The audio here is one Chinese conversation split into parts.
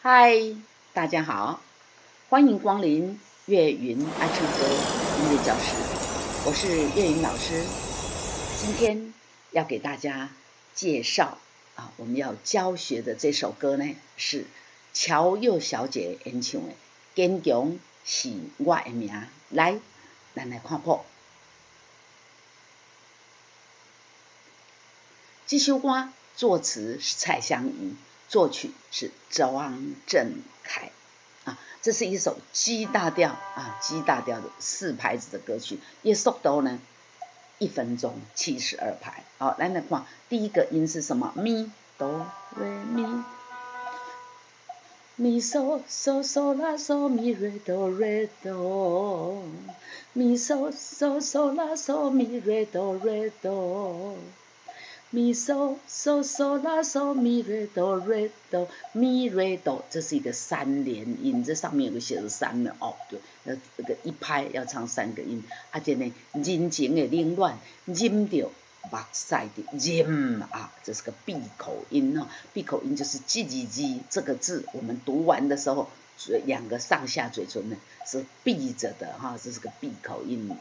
嗨，大家好，欢迎光临岳云爱唱歌音乐教室，我是岳云老师。今天要给大家介绍我们要教学的这首歌呢，是乔佑小姐演唱的《坚强是我的名》。来，咱来看谱。这首歌作词是蔡湘怡，作曲是庄正凯。这是一首G大调G大调的4拍子的歌曲，也速度呢1分钟72拍。好，来看第一个音是什么？咪哆瑞咪，咪嗦嗦嗦啦嗦咪瑞哆瑞哆，咪嗦嗦嗦啦嗦咪瑞哆瑞哆。咪嗦嗦嗦啦嗦咪瑞哆瑞哆咪瑞哆，这是一个3连音，这上面有个写着3的哦，对，这个一拍要唱3个音，且呢，人情的冷暖，忍着目屎的忍这是个闭口音哦，闭口音就是叽叽叽这个字，我们读完的时候，2个上下嘴唇呢是闭着的这是个闭口音。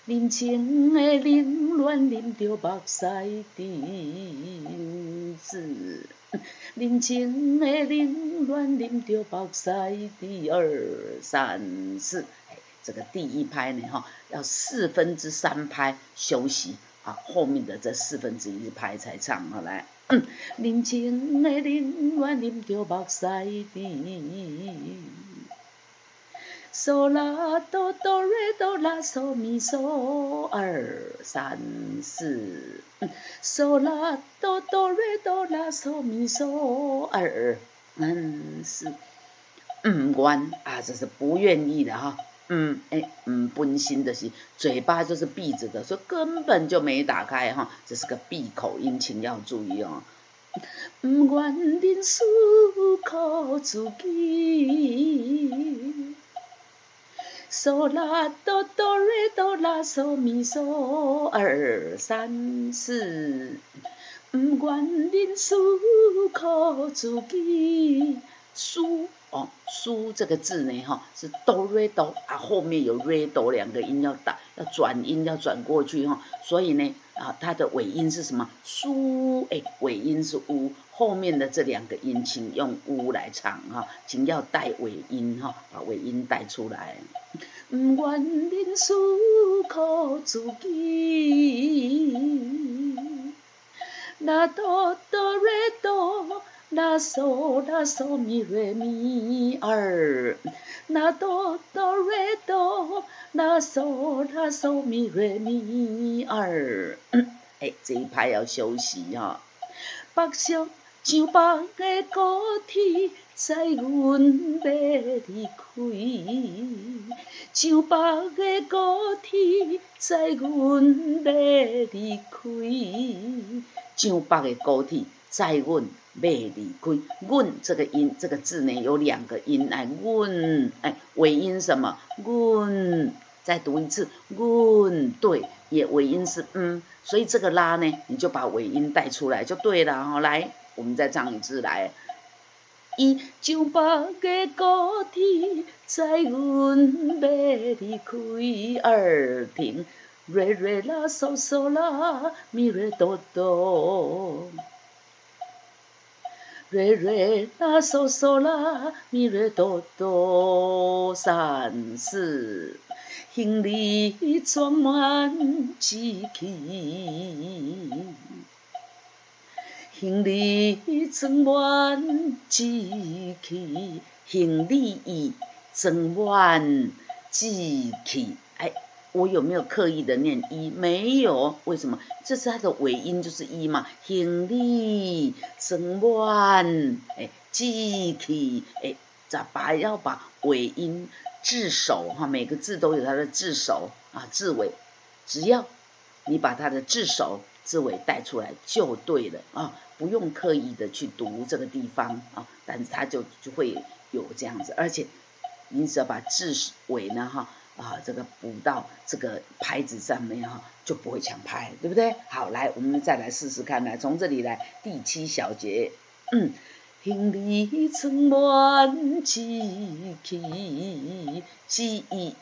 人情的冷暖，忍着目屎的字。人情的冷暖，忍着目屎的2、3、4。这个第一拍呢要3/4拍休息后面的这1/4拍才唱来。人情的冷暖，忍着目屎的。嗦啦哆哆瑞哆啦嗦咪嗦2、3、4，嗦啦哆哆瑞哆啦嗦咪嗦2、3、4。不愿这是不愿意的本心的是嘴巴就是闭着的，所以根本就没打开这是个闭口音，请要注意哦。不愿忍思苦自己。嗦啦哆哆瑞哆啦嗦咪嗦2、3、4，不愿忍思苦自己。苏这个字呢是哆瑞哆后面有瑞哆2个音要打，要转音要转过去所以呢它的尾音是什么？苏尾音是乌，后面的这2个音请用乌来唱请要带尾音把尾音带出来。不愿忍思苦自己，啦哆哆瑞哆啦嗦咪瑞咪2，啦哆哆瑞哆啦嗦咪瑞咪2。这一拍要休息北上像北的高铁，载阮要离开。像北的高铁，载阮要离开。像北的高铁，载阮要离开。阮这个音，这个字呢有2个音阮尾音什么？阮。再读一次，阮对，也尾音是所以这个拉呢，你就把尾音带出来就对了来，我们再唱一次来。像北的高铁，载阮要离开2停。瑞瑞啦嗦嗦啦咪瑞哆哆，瑞瑞啦嗦嗦啦咪瑞哆哆3、4。行李装满志气，行李装满志气，行李装满志气。我有没有刻意的念一？没有，为什么？这是它的尾音就是一嘛。行李装满志气要把尾音字首每个字都有它的字首字尾，只要你把它的字首字尾带出来就对了不用刻意的去读这个地方但是它就会有这样子，而且你只要把字尾呢这个补到这个拍子上面就不会抢拍，对不对？好，来我们再来试试看，来从这里来第7小节。行李装满志气，志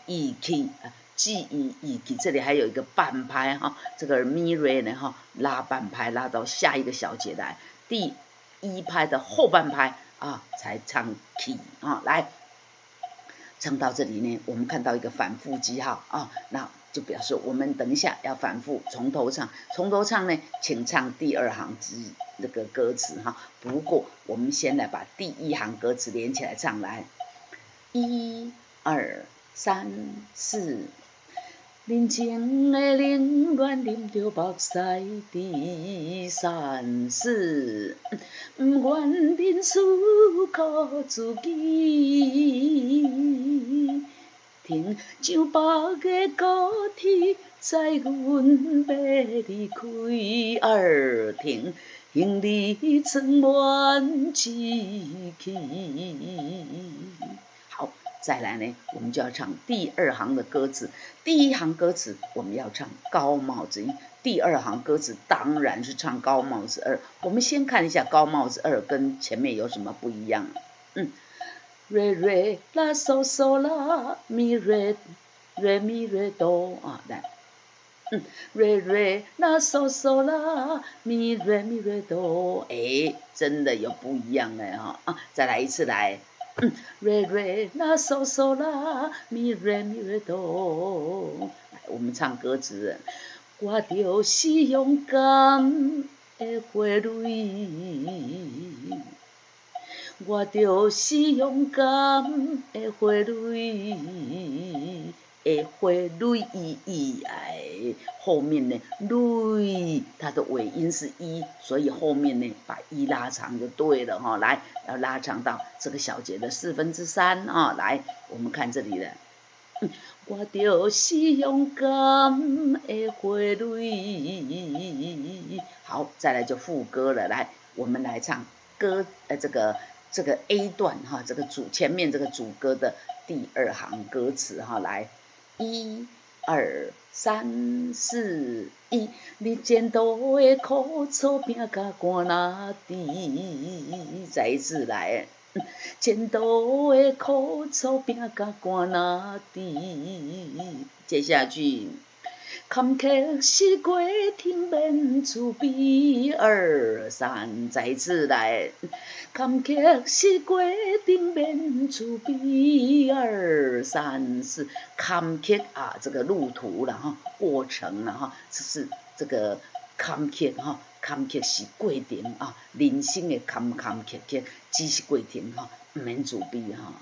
意气。记忆忆起，这里还有一个半拍哈，这个咪瑞呢哈，拉半拍拉到下一个小节来，第一拍的后半拍啊才唱 key 啊，来唱到这里呢，我们看到一个反复记号啊，那就表示我们等一下要反复从头唱，从头唱呢，请唱第二行之那个歌词哈，不过我们先来把第一行歌词连起来唱来，1、2、3、4。人情的冷暖，啉着目屎滴散死，不愿人思苦自己。听像白的高铁载阮要离开，耳听行李装满志气。好，再来呢，我们就要唱第二行的歌词。第一行歌词我们要唱高帽子音，第二行歌词当然是唱高帽子二。我们先看一下高帽子二跟前面有什么不一样。瑞瑞啦嗦嗦啦咪瑞瑞咪瑞哆啊，来，瑞瑞啦嗦嗦啦咪瑞咪瑞哆，哎，真的有不一样了哈啊！再来一次来。瑞瑞啦嗦嗦啦咪瑞咪瑞哆，来，我们唱歌词。我就是勇敢的花蕊，我就是勇敢的花蕊，花蕊哎，后面呢蕊它的尾音是一，所以后面呢把一拉长就对了哈。来，要拉长到这个小节的3/4啊。来，我们看这里的。我就是勇敢的花蕊。好，再来就副歌了。来，我们来唱歌这个 A 段哈，这个前面这个主歌的第二行歌词哈，来，1、2、3、4、1，你战斗的苦楚拼甲汗哪滴？再一次来。战斗的苦楚拼甲汗哪滴？接下去。坎坷是过程免自卑，2、3，再次来。坎坷是过程免自卑，2、3、4。坎坷啊，这个路途了哈，过程了哈，是这个坎坷哈，坎坷是过程啊，人生的坎坷只是过程哈，唔免自卑哈。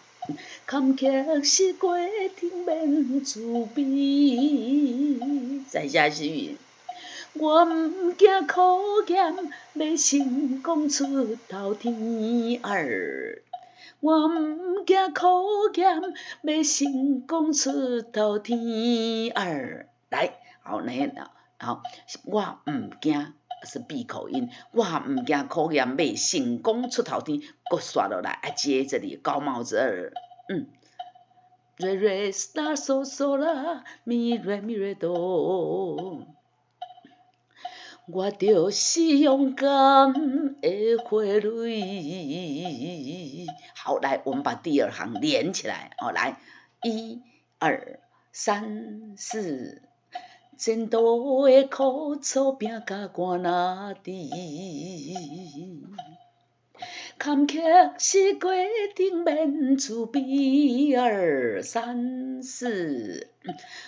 坎坷是过程免自卑，再下去。我唔惊考验，要成功出头天。2，我唔惊考验，要成功出头天。2，来，好，好，我唔惊。是闭口音，我唔惊考验，要成功出头天。搁刷落来，接这里高帽子二，瑞瑞啦嗦嗦啦咪瑞咪瑞哆，我就是勇敢的花蕊。好，来，我们把第二行连起来，来，1、2、3、4。战斗的苦楚拼甲汗哪滴？坎坷是过程免自卑，2、3、4。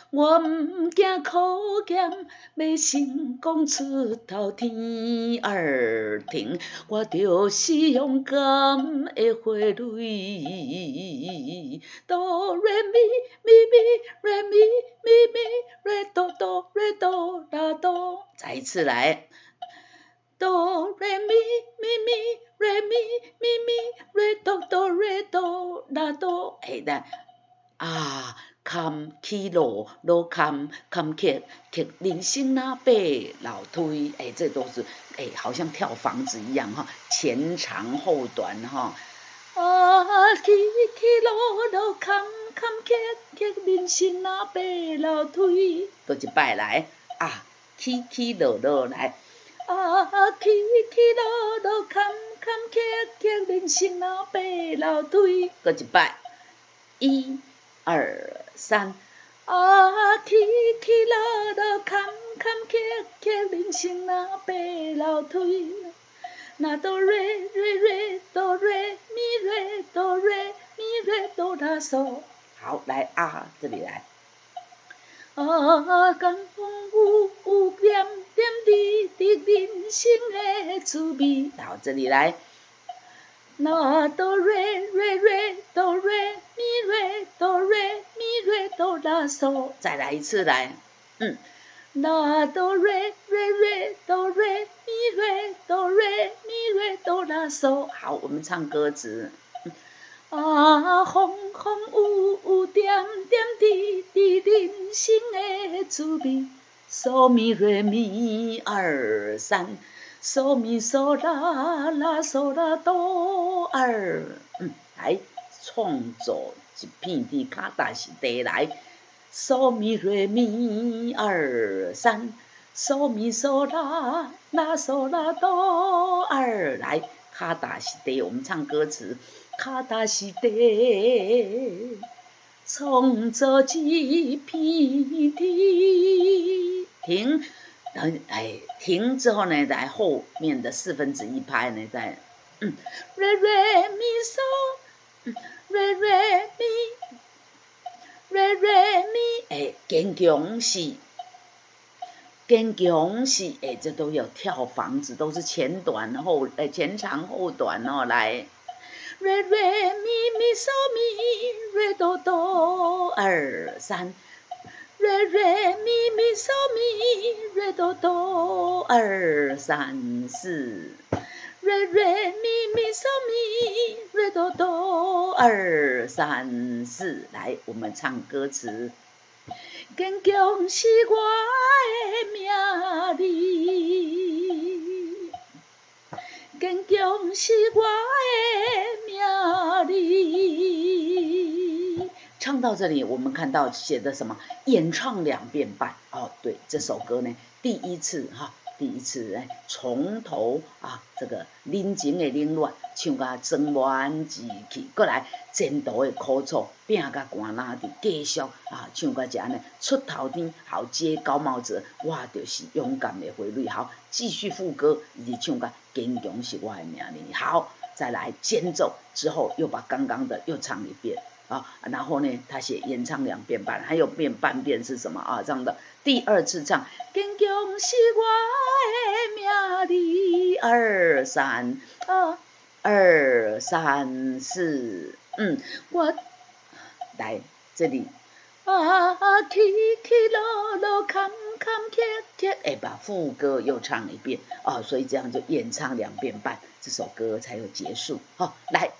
我唔惊考验，要成功出头天。2，停，我就是勇敢的花蕊。哆来咪咪咪来咪咪咪来哆哆来哆啦哆，再一次来。哆来咪咪咪来咪咪咪来哆哆来哆啦哆，哎的啊，坎起落落坎坎坷坷，人生那爬楼梯，哎，这都是哎，好像跳房子一样哈，前长后短哈。啊，起落落坎坎坷坷，人生那爬楼梯，都一摆来啊，起落落来。啊，起落落坎坎坷坷，人生若爬楼梯。搁一摆，1、2、3。啊，起起落落，坎坎坷坷，人生若爬楼梯。那哆瑞瑞瑞哆瑞咪瑞哆瑞咪瑞哆啦嗦。好，来啊，这里来。啊，江风有点点滴滴人生的滋味。好，这里来。那哆瑞瑞瑞哆瑞咪瑞哆瑞咪瑞哆啦嗦。再来一次来，那哆瑞瑞瑞哆瑞咪瑞哆瑞咪瑞哆啦嗦。好，我们唱歌词。啊，风风雨雨，点点滴滴，人生的滋味。嗦咪瑞咪2、3，嗦咪嗦啦啦嗦啦哆二。来创作一片的卡达是地来。嗦咪瑞咪2、3，嗦咪嗦啦啦嗦啦哆二。来，卡达是地，我们唱歌词。卡达是地，创造一片天。停，停之后呢，在后面的1/4拍呢，在瑞瑞咪嗦，瑞瑞咪，瑞瑞咪，坚强是。坚强是，这都有跳房子，都是前短后，前长后短哦，来。瑞瑞咪咪嗦咪瑞哆哆2、3，瑞瑞咪咪嗦咪瑞哆哆2、3、4，瑞瑞咪咪嗦咪瑞哆哆2、3、4。来，我们唱歌词。坚强是我的名字，坚强是我的名字。唱到这里，我们看到写的什么？演唱2遍半。哦，对，这首歌呢，第一次从头啊，这个冷情的冷暖，唱甲装满志气，过来前途的苦楚，拼甲寒哪地，继续啊，唱甲这安尼出头天。好，接高帽子，我就是勇敢的花蕊。好，继续副歌，以及唱甲坚强是我的名字。好，再来间奏之后，又把刚刚的又唱一遍。然后呢，他写演唱2遍半，还有半遍是什么啊？唱的第2次唱，坚强是我的名字，2、3啊，2、3、4，我来这里啊，起起落落，坎坎坷坷，把副歌又唱一遍所以这样就演唱2遍半，这首歌才有结束。来，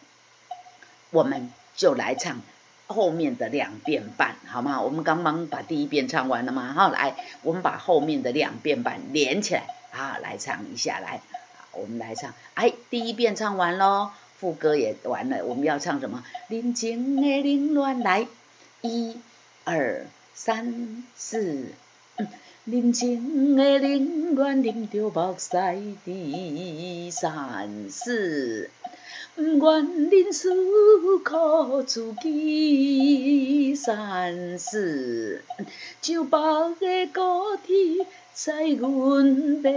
我们就来唱后面的2遍半，好吗？我们刚刚把第1遍唱完了吗？好，来，我们把后面的2遍半连起来来唱一下。来，我们来唱。第1遍唱完咯，副歌也完了，我们要唱什么？冷情的冷暖，来，1、2、3、4。冷情的冷暖，啉着目屎滴3、4。不愿忍思苦自己3、4，就北的高铁载阮要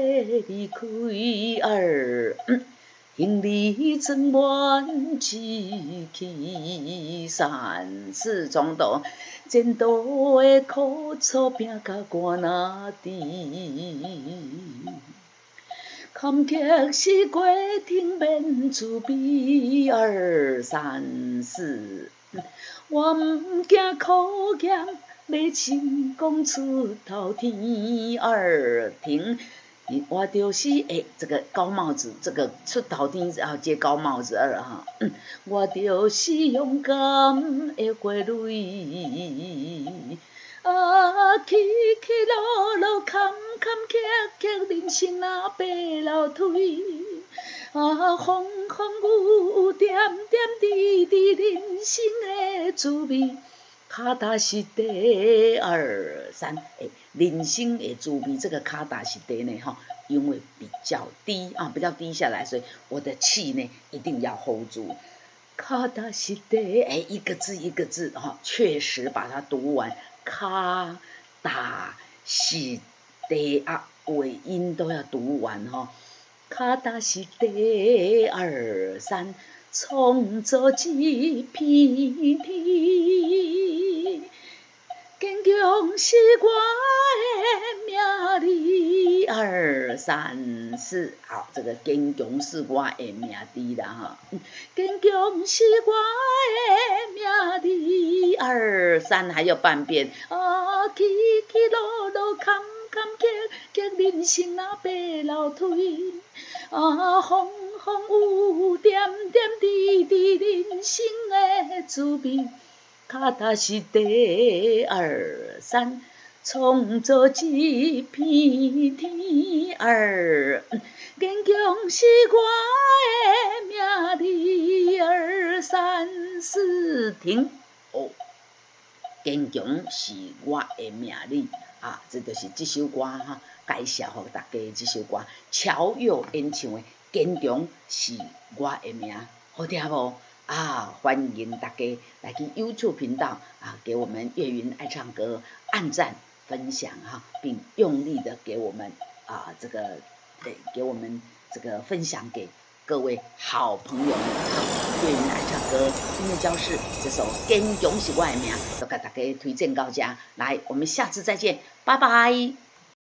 离开2，行李装满志气3、4，从头前途的苦楚拼甲寒哪地。坎坷是过程免滋味2、3、4，我毋惊考验，要成功出头天2，停。我就是这个高帽子，这个出头天要接高帽子2哈。我就是勇敢的花蕊。起起落落，坎坎坷坷，人生若爬楼梯。风风雨雨，点点滴滴，人生的滋味。脚踏实地2、3，人生的滋味，这个卡达是地呢哈，因为比较低啊，比较低下来，所以我的气呢一定要 hold 住。卡达是地，哎，一个字一个字哈，确实把它读完。卡达是地啊，尾音都要读完哈。卡达是地2、3，创造一片天。坚强是我的名字，2、3、4，好，这个坚强是我的名字啦哈。坚强是我的名字，2、3，还有半遍。起起落落，坎坎坷坷，人生啊爬楼梯。风风雨点点滴滴，人生的滋味。卡达是地2、3，创造一片天。坚强是我的名字，2、3、4，停。哦，坚强是我的名字啊，这就是这首歌哈，介绍给大家这首歌，乔佑演唱的《坚强是我的名》，好听无？啊，欢迎大家来去 YouTube 频道啊，给我们岳云爱唱歌按赞分享哈，并用力的给我们啊给我们这个分享给各位好朋友们哈。岳云爱唱歌音乐教室这首《坚强是我的名》都给大家推荐到家，来，我们下次再见，拜拜。